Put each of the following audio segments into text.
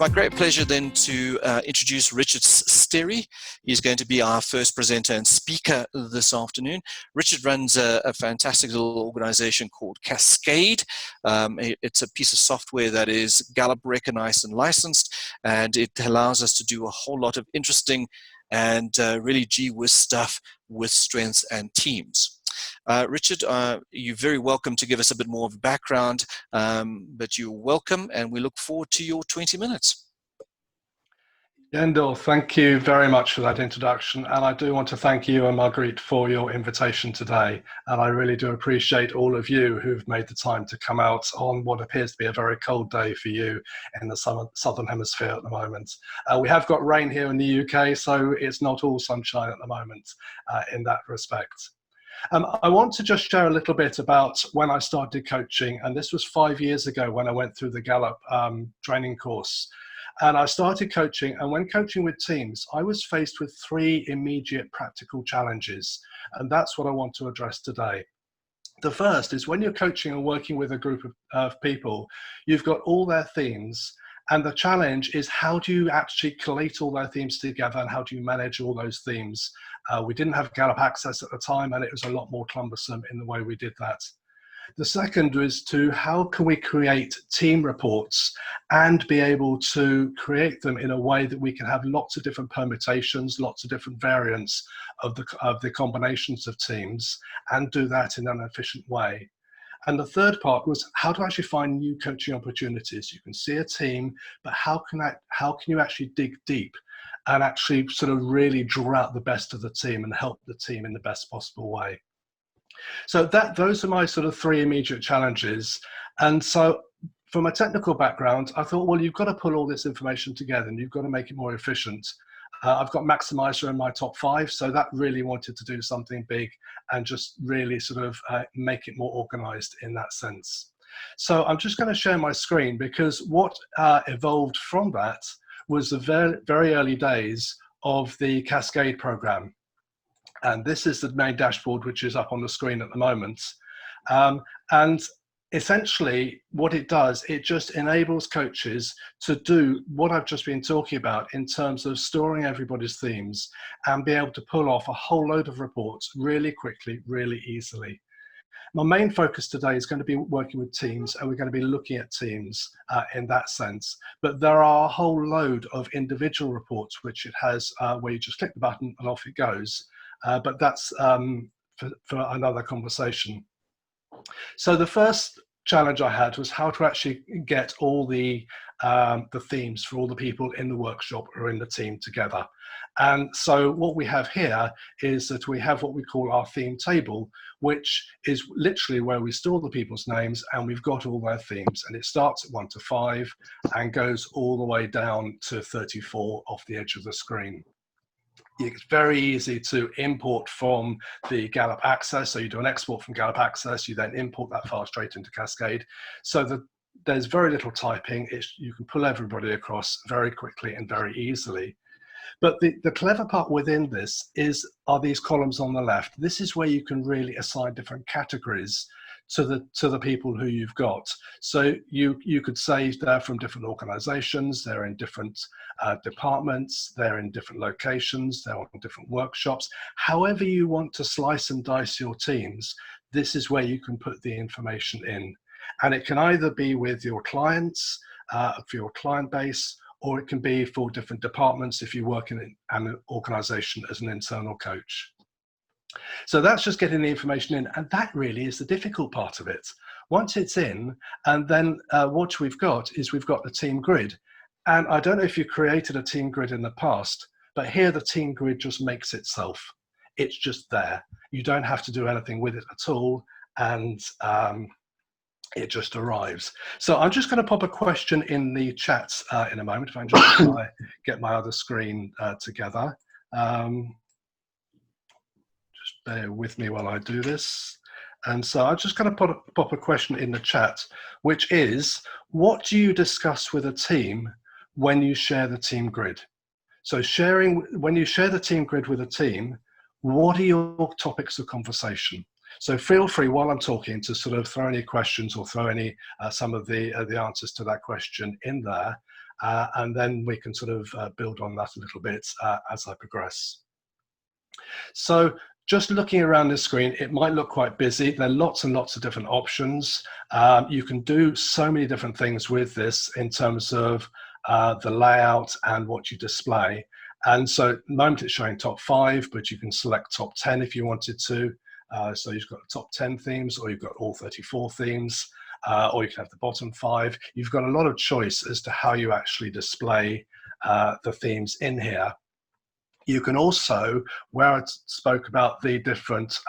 my great pleasure then to introduce Richard Sterry. He's going to be our first presenter and speaker this afternoon. Richard runs a fantastic little organization called Cascade. It's a piece of software that is Gallup recognized and licensed, and it allows us to do a whole lot of interesting and really gee-whiz stuff with strengths and teams. Richard, you're very welcome to give us a bit more of a background, but you're welcome, and we look forward to your 20 minutes. Yendel, thank you very much for that introduction, and I do want to thank you and Marguerite for your invitation today, and I really do appreciate all of you who've made the time to come out on what appears to be a very cold day for you in the southern hemisphere at the moment. We have got rain here in the UK, so it's not all sunshine at the moment in that respect. I want to just share a little bit about when I started coaching, and this was 5 years ago when I went through the Gallup training course. And I started coaching, and when coaching with teams, I was faced with 3 immediate practical challenges, and that's what I want to address today. The first is when you're coaching and working with a group of people, you've got all their themes, and the challenge is how do you actually collate all their themes together, and how do you manage all those themes? We didn't have Gallup Access at the time, and it was a lot more cumbersome in the way we did that. The second is to how can we create team reports and be able to create them in a way that we can have lots of different permutations, lots of different variants of the combinations of teams, and do that in an efficient way. And the third part was how to actually find new coaching opportunities. You can see a team, but how can you actually dig deep and actually sort of really draw out the best of the team and help the team in the best possible way? So those are my sort of 3 immediate challenges. And so from a technical background, I thought, well, you've got to pull all this information together and you've got to make it more efficient. I've got Maximizer in my top 5, so that really wanted to do something big and just really sort of make it more organized in that sense. So I'm just going to share my screen because what evolved from that was the very, very early days of the Cascade program. And this is the main dashboard, which is up on the screen at the moment. And essentially what it does, it just enables coaches to do what I've just been talking about in terms of storing everybody's themes and be able to pull off a whole load of reports really quickly, really easily. My main focus today is going to be working with teams, and we're going to be looking at teams in that sense. But there are a whole load of individual reports, which it has where you just click the button and off it goes. But that's for another conversation. So the first challenge I had was how to actually get all the themes for all the people in the workshop or in the team together. And so what we have here is that we have what we call our theme table, which is literally where we store the people's names, and we've got all their themes. And it starts at 1 to 5 and goes all the way down to 34 off the edge of the screen. It's very easy to import from the Gallup Access. So you do an export from Gallup Access, you then import that file straight into Cascade. So there's very little typing. You can pull everybody across very quickly and very easily. But the clever part within this are these columns on the left. This is where you can really assign different categories to the people who you've got. So you could say they're from different organizations, they're in different departments, they're in different locations, they're on different workshops. However you want to slice and dice your teams, this is where you can put the information in. And it can either be with your clients, for your client base, or it can be for different departments if you work in an organization as an internal coach. So that's just getting the information in, and that really is the difficult part of it. Once it's in, and then what we've got is we've got the team grid. And I don't know if you created a team grid in the past, but here the team grid just makes itself. It's just there. You don't have to do anything with it at all, and it just arrives. So I'm just going to pop a question in the chat in a moment, if I can just get my other screen together. Just bear with me while I do this. And so I'm just going to pop a question in the chat, which is, what do you discuss with a team when you share the team grid? So when you share the team grid with a team, what are your topics of conversation? So feel free while I'm talking to sort of throw any questions or throw any some of the answers to that question in there. and then we can sort of build on that a little bit as I progress. So just looking around the screen, it might look quite busy. There are lots and lots of different options. You can do so many different things with this in terms of the layout and what you display. And so at the moment it's showing top 5, but you can select top 10 if you wanted to. So you've got the top 10 themes, or you've got all 34 themes, or you can have the bottom 5. You've got a lot of choice as to how you actually display the themes in here. You can also, where I spoke about the different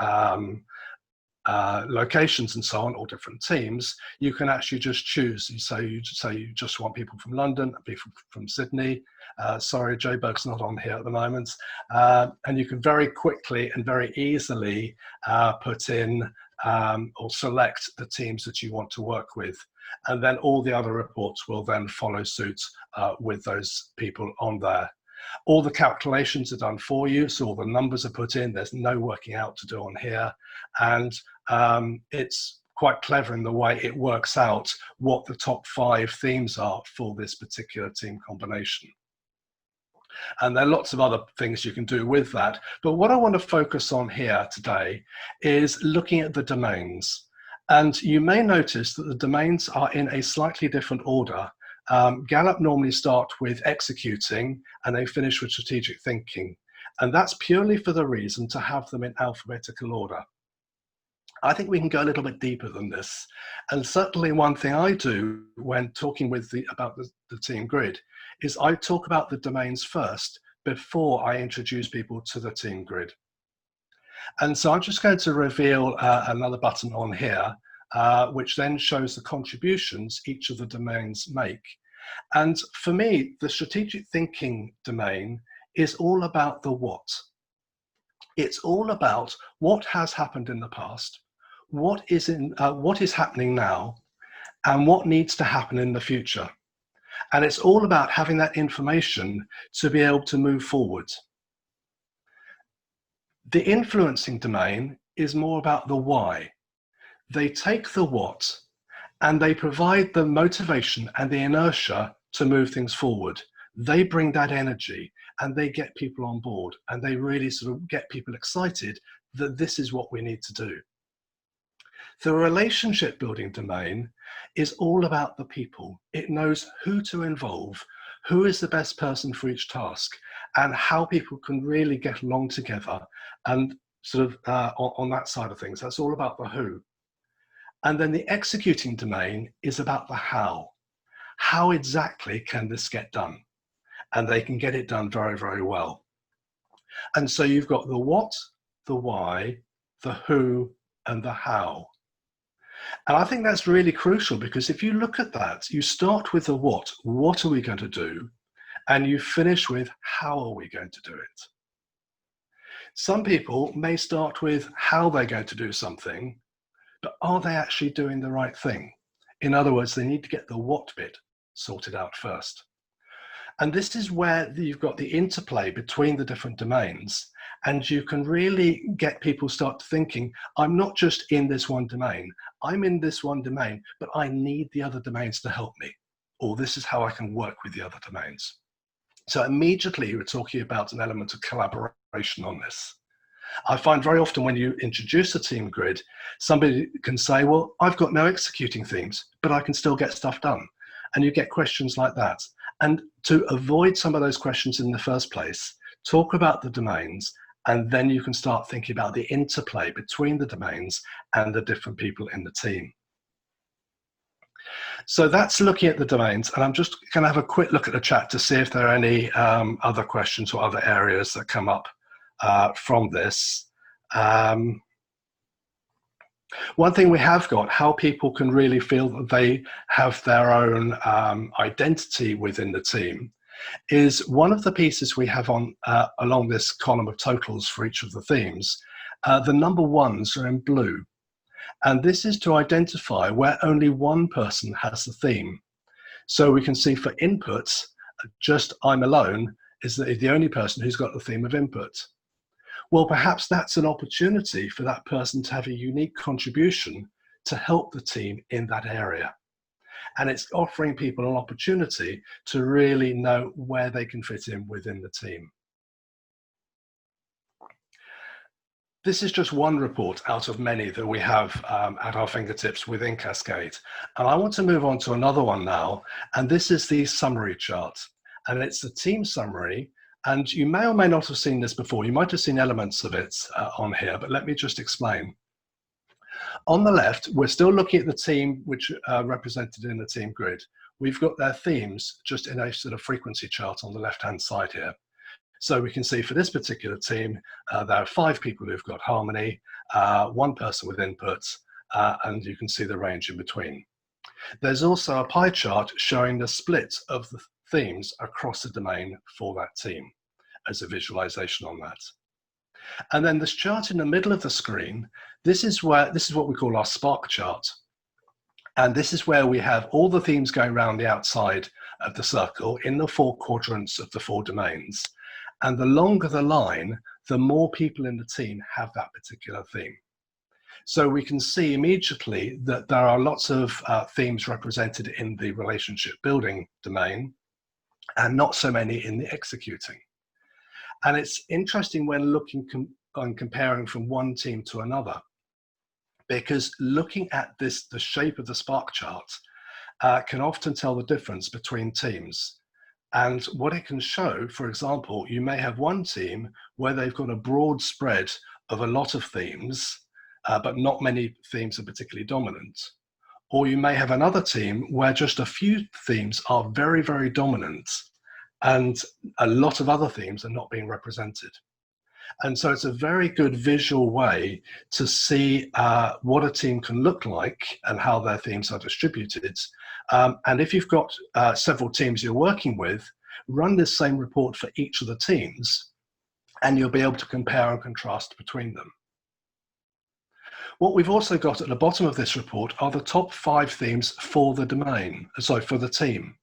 locations and so on, or different teams, you can actually just choose. You say you just want people from London, people from Sydney. Sorry, Joburg's not on here at the moment. And you can very quickly and very easily put in or select the teams that you want to work with. And then all the other reports will then follow suit with those people on there. All the calculations are done for you, so all the numbers are put in. There's no working out to do on here. And it's quite clever in the way it works out what the top 5 themes are for this particular team combination. And there are lots of other things you can do with that. But what I want to focus on here today is looking at the domains. And you may notice that the domains are in a slightly different order. Gallup normally start with executing and they finish with strategic thinking. And that's purely for the reason to have them in alphabetical order. I think we can go a little bit deeper than this. And certainly one thing I do when talking with about the team grid is I talk about the domains first before I introduce people to the team grid. And so I'm just going to reveal another button on here, which then shows the contributions each of the domains make. And for me, the strategic thinking domain is all about the what. It's all about what has happened in the past, what is happening now, and what needs to happen in the future. And it's all about having that information to be able to move forward. The influencing domain is more about the why. They take the what and they provide the motivation and the inertia to move things forward. They bring that energy and they get people on board, and they really sort of get people excited that this is what we need to do. The relationship building domain is all about the people. It knows who to involve, who is the best person for each task, and how people can really get along together, and sort of on that side of things. That's all about the who. And then the executing domain is about the how. How exactly can this get done? And they can get it done very, very well. And so you've got the what, the why, the who, and the how. And I think that's really crucial, because if you look at that, you start with the what are we going to do? And you finish with how are we going to do it? Some people may start with how they're going to do something, but are they actually doing the right thing? In other words, they need to get the what bit sorted out first. And this is where you've got the interplay between the different domains, and you can really get people start thinking, I'm not just in this one domain, I'm in this one domain, but I need the other domains to help me, or this is how I can work with the other domains. So immediately we're talking about an element of collaboration on this. I find very often when you introduce a team grid, somebody can say, well, I've got no executing themes, but I can still get stuff done. And you get questions like that. And to avoid some of those questions in the first place, talk about the domains, and then you can start thinking about the interplay between the domains and the different people in the team. So that's looking at the domains, and I'm just going to have a quick look at the chat to see if there are any other questions or other areas that come up from this. One thing we have got, how people can really feel that they have their own identity within the team, is one of the pieces we have on along this column of totals for each of the themes. The number ones are in blue, and this is to identify where only one person has the theme. So we can see for inputs, just I'm alone is the only person who's got the theme of input. Well, perhaps that's an opportunity for that person to have a unique contribution to help the team in that area. And it's offering people an opportunity to really know where they can fit in within the team. This is just one report out of many that we have at our fingertips within Cascade. And I want to move on to another one now. And this is the summary chart. And it's the team summary. And you may or may not have seen this before. You might have seen elements of it on here, but let me just explain. On the left, we're still looking at the team which represented in the team grid. We've got their themes just in a sort of frequency chart on the left-hand side here. So we can see for this particular team, there are 5 people who've got harmony, 1 person with input, and you can see the range in between. There's also a pie chart showing the split of the themes across the domain for that team as a visualization on that. And then this chart in the middle of the screen, this is what we call our spark chart. And this is where we have all the themes going around the outside of the circle in the 4 quadrants of the 4 domains. And the longer the line, the more people in the team have that particular theme. So we can see immediately that there are lots of themes represented in the relationship building domain and not so many in the executing. And it's interesting when looking and comparing from one team to another, because looking at this, the shape of the spark chart can often tell the difference between teams. And what it can show, for example, you may have one team where they've got a broad spread of a lot of themes, but not many themes are particularly dominant. Or you may have another team where just a few themes are very, very dominant and a lot of other themes are not being represented. And so it's a very good visual way to see what a team can look like and how their themes are distributed. And if you've got several teams you're working with, run this same report for each of the teams, and you'll be able to compare and contrast between them. What we've also got at the bottom of this report are the top 5 themes for the domain, for the team.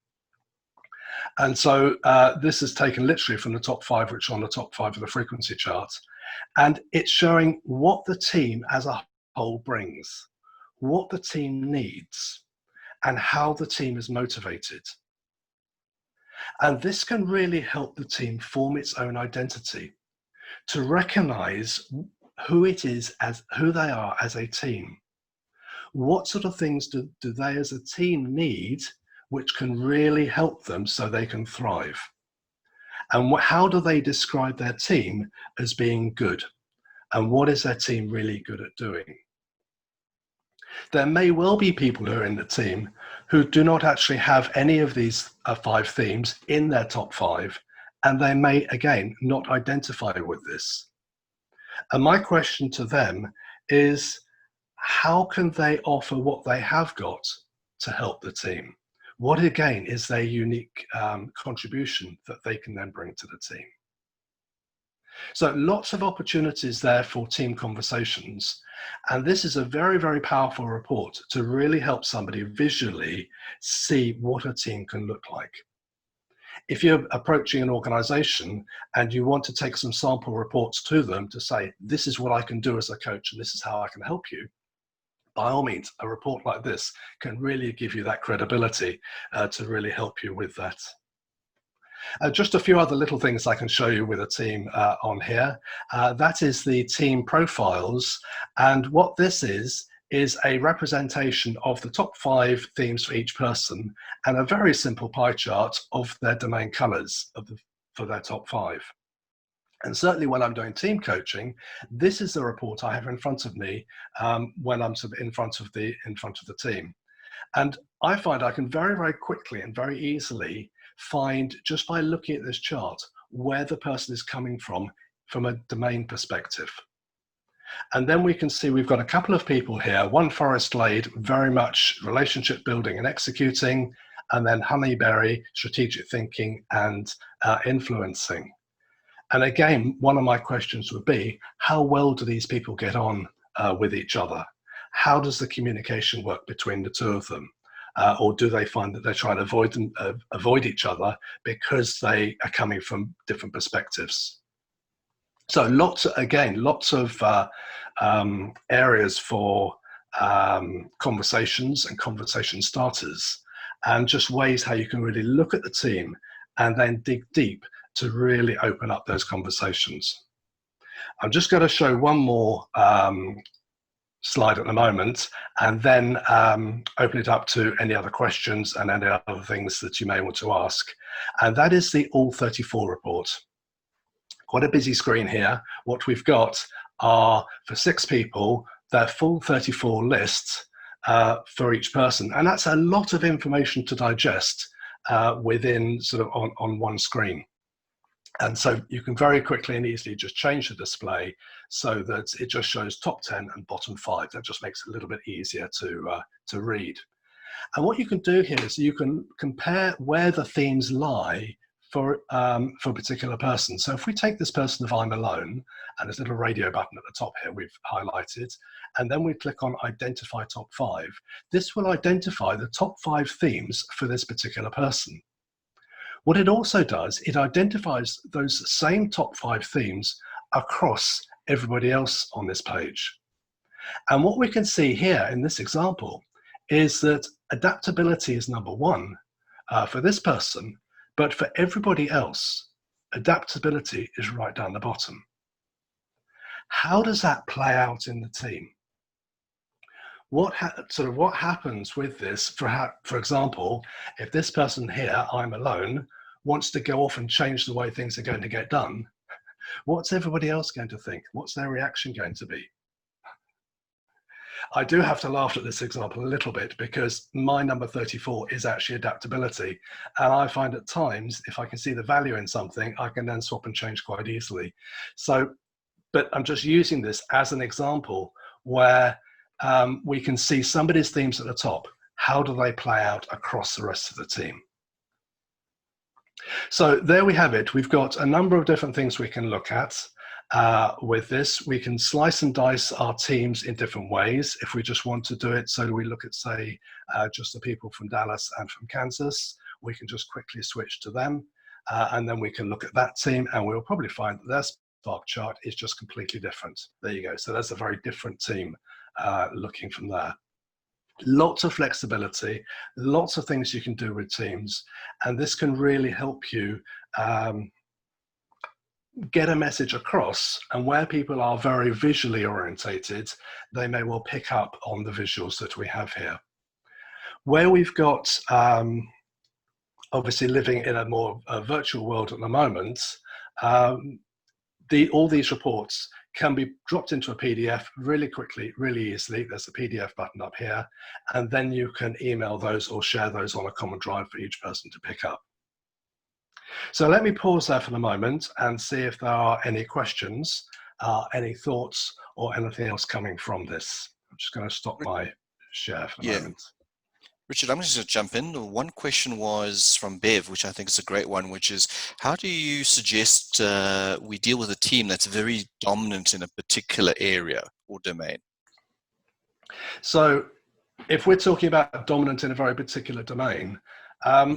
And so this is taken literally from the top 5, which are on the top 5 of the frequency chart. And it's showing what the team as a whole brings, what the team needs, and how the team is motivated. And this can really help the team form its own identity, to recognize who it is, as who they are as a team. What sort of things do they as a team need which can really help them so they can thrive? And how do they describe their team as being good? And what is their team really good at doing? There may well be people who are in the team who do not actually have any of these 5 themes in their top 5, and they may, again, not identify with this. And my question to them is, how can they offer what they have got to help the team? What, again, is their unique contribution that they can then bring to the team? So lots of opportunities there for team conversations. And this is a very, very powerful report to really help somebody visually see what a team can look like. If you're approaching an organization and you want to take some sample reports to them to say, this is what I can do as a coach and this is how I can help you, by all means, a report like this can really give you that credibility to really help you with that. Just a few other little things I can show you with a team on here. That is the team profiles. And what this is a representation of the top 5 themes for each person and a very simple pie chart of their domain colors for their top 5. And certainly when I'm doing team coaching, this is the report I have in front of me when I'm sort of in front of the team. And I find I can very, very quickly and very easily find, just by looking at this chart, where the person is coming from a domain perspective. And then we can see we've got a couple of people here, one Forest Glade, very much relationship building and executing, and then Honeyberry, strategic thinking and influencing. And again, one of my questions would be, how well do these people get on with each other? How does the communication work between the 2 of them? Or do they find that they're trying to avoid each other because they are coming from different perspectives? So lots of areas for conversations and conversation starters. and just ways how you can really look at the team and then dig deep to really open up those conversations. I'm just going to show one more slide at the moment, and then open it up to any other questions and any other things that you may want to ask. And that is the All 34 report. Quite a busy screen here. What we've got are, for 6 people, their full 34 lists for each person. And that's a lot of information to digest within sort of on one screen. And so you can very quickly and easily just change the display so that it just shows top 10 and bottom 5. That just makes it a little bit easier to read. And what you can do here is you can compare where the themes lie for a particular person. So if we take this person of I'm alone, and there's a little radio button at the top here we've highlighted, and then we click on Identify Top 5, this will identify the top 5 themes for this particular person. What it also does, it identifies those same top 5 themes across everybody else on this page. And what we can see here in this example is that adaptability is number 1 for this person, but for everybody else, adaptability is right down the bottom. How does that play out in the team? What happens with this, for example, if this person here, I'm alone, wants to go off and change the way things are going to get done, what's everybody else going to think? What's their reaction going to be? I do have to laugh at this example a little bit because my number 34 is actually adaptability. And I find at times, if I can see the value in something, I can then swap and change quite easily. So, but I'm just using this as an example where we can see somebody's themes at the top. How do they play out across the rest of the team? So there we have it. We've got a number of different things we can look at with this. We can slice and dice our teams in different ways if we just want to do it. So we look at, say, just the people from Dallas and from Kansas. We can just quickly switch to them. And then we can look at that team, and we'll probably find that their spark chart is just completely different. There you go. So that's a very different team looking from there. Lots of flexibility, lots of things you can do with teams, and this can really help you get a message across. And where people are very visually orientated, they may well pick up on the visuals that we have here. Where we've got obviously living in a more virtual world at the moment, all these reports can be dropped into a PDF really quickly, really easily. There's a PDF button up here, and then you can email those or share those on a common drive for each person to pick up. So let me pause there for the moment and see if there are any questions, any thoughts, or anything else coming from this. I'm just going to stop my share for the moment. Richard, I'm just going to jump in. One question was from Bev, which I think is a great one, which is, how do you suggest we deal with a team that's very dominant in a particular area or domain? So if we're talking about dominant in a very particular domain,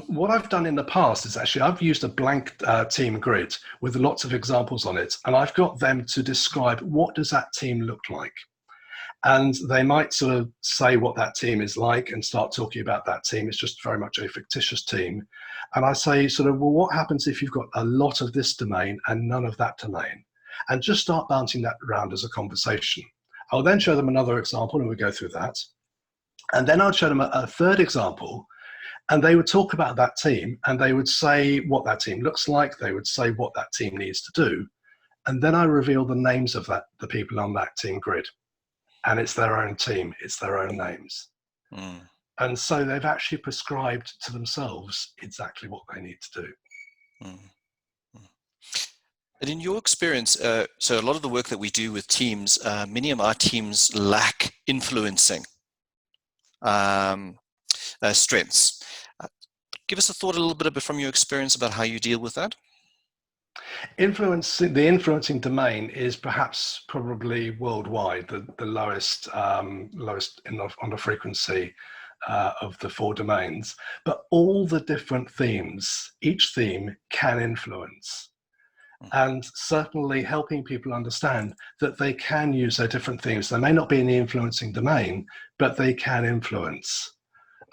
what I've done in the past is actually I've used a blank team grid with lots of examples on it, and I've got them to describe what does that team look like. And they might sort of say what that team is like and start talking about that team. It's just very much a fictitious team. And I say sort of, well, what happens if you've got a lot of this domain and none of that domain? And just start bouncing that around as a conversation. I'll then show them another example and we go through that. And then I'll show them a third example, and they would talk about that team and they would say what that team looks like. They would say what that team needs to do. And then I reveal the names of the people on that team grid. And it's their own team, it's their own names. And so they've actually prescribed to themselves exactly what they need to do. And in your experience, so a lot of the work that we do with teams, many of our teams lack influencing strengths. Give us a thought a little bit from your experience about how you deal with that. The influencing domain is perhaps probably worldwide the lowest on the frequency of the 4 domains, but all the different themes, each theme can influence. And certainly helping people understand that they can use their different themes. They may not be in the influencing domain, but they can influence.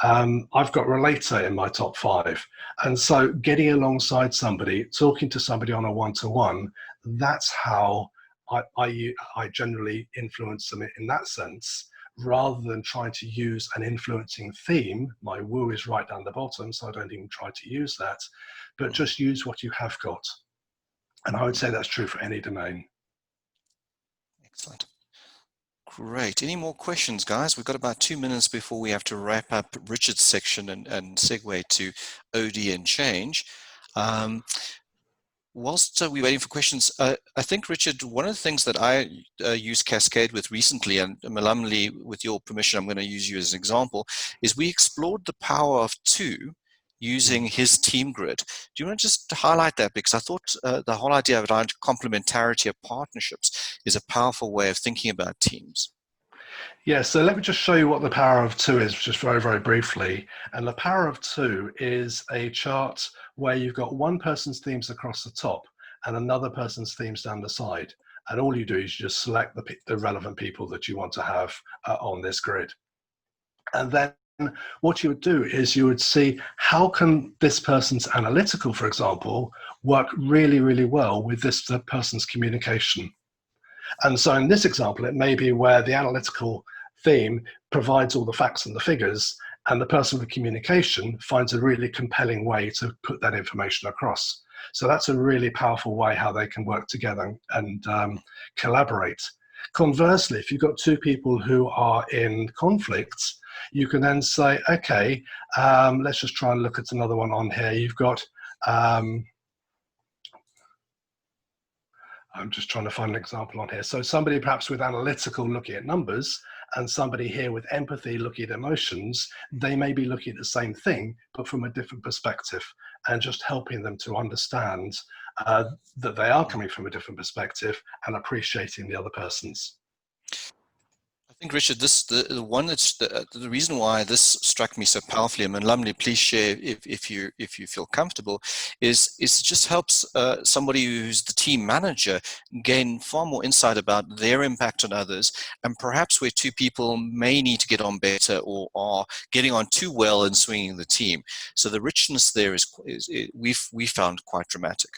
I've got Relator in my top 5. And so getting alongside somebody, talking to somebody on a one-to-one, that's how I generally influence them in that sense, rather than trying to use an influencing theme. My woo is right down the bottom, so I don't even try to use that, but just use what you have got. And I would say that's true for any domain. Excellent. Great. Any more questions, guys? We've got about 2 minutes before we have to wrap up Richard's section and segue to OD and change. Whilst we're waiting for questions, I think, Richard, one of the things that I used Cascade with recently, and Malamli, with your permission, I'm going to use you as an example, is we explored the power of 2 using his team grid. Do you want to just highlight that? Because I thought the whole idea of complementarity of partnerships is a powerful way of thinking about teams. Yeah, so let me just show you what the power of 2 is, just very, very briefly. And the power of 2 is a chart where you've got one person's themes across the top and another person's themes down the side. And all you do is you just select the relevant people that you want to have on this grid. And then what you would do is you would see how can this person's analytical, for example, work really, really well with this person's communication. And so in this example, it may be where the analytical theme provides all the facts and the figures, and the person with communication finds a really compelling way to put that information across. So that's a really powerful way how they can work together and collaborate. Conversely, if you've got 2 people who are in conflict, you can then say, okay, let's just try and look at another one on here. You've got I'm just trying to find an example on here. So somebody perhaps with analytical looking at numbers and somebody here with empathy looking at emotions, they may be looking at the same thing, but from a different perspective, and just helping them to understand that they are coming from a different perspective and appreciating the other person's. I think, Richard, the reason why this struck me so powerfully, and Lumley, please share if you feel comfortable, is it just helps somebody who's the team manager gain far more insight about their impact on others, and perhaps where 2 people may need to get on better or are getting on too well and swinging the team. So the richness there is we found quite dramatic.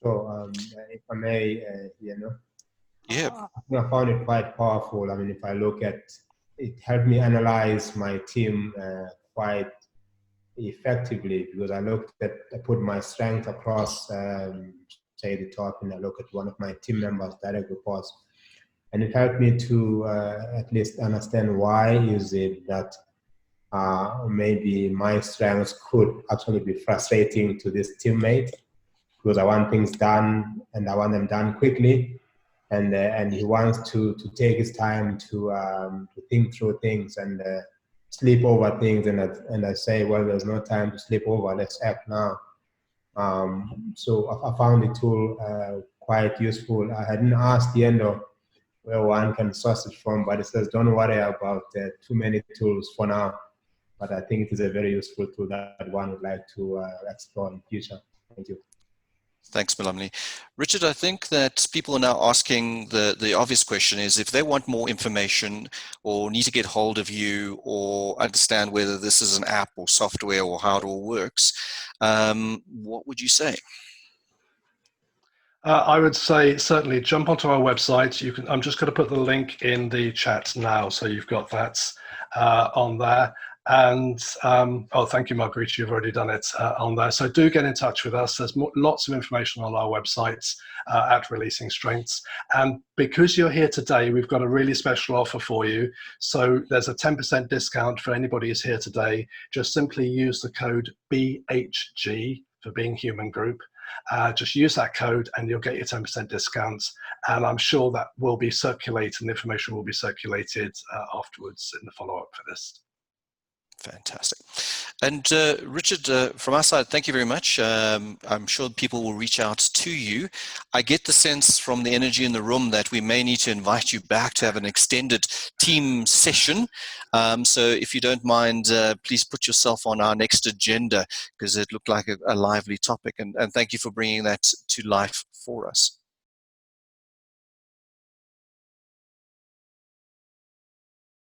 So if I may, Yeah. I found it quite powerful. I mean, if I look at it, helped me analyze my team quite effectively, because I put my strength across, say, the top, and I look at one of my team members' direct reports, and it helped me to at least understand why is it that maybe my strengths could actually be frustrating to this teammate, because I want things done and I want them done quickly. And he wants to take his time to think through things and sleep over things. And I say, well, there's no time to sleep over. Let's act now. So I found the tool quite useful. I hadn't asked the end of where one can source it from, but it says don't worry about too many tools for now. But I think it is a very useful tool that one would like to explore in the future. Thank you. Thanks, Malamni. Richard, I think that people are now asking the obvious question is, if they want more information or need to get hold of you or understand whether this is an app or software or how it all works, what would you say? I would say certainly jump onto our website. You can. I'm just going to put the link in the chat now, so you've got that on there. And oh, thank you, Marguerite. You've already done it on there. So do get in touch with us. There's lots of information on our websites at Releasing Strengths. And because you're here today, we've got a really special offer for you. So there's a 10% discount for anybody who's here today. Just simply use the code BHG for Being Human Group. Just use that code and you'll get your 10% discounts. And I'm sure that will be circulated and information will be circulated afterwards in the follow-up for this. Fantastic. And Richard, from our side, thank you very much. I'm sure people will reach out to you. I get the sense from the energy in the room that we may need to invite you back to have an extended team session. So if you don't mind, please put yourself on our next agenda, because it looked like a lively topic. And thank you for bringing that to life for us.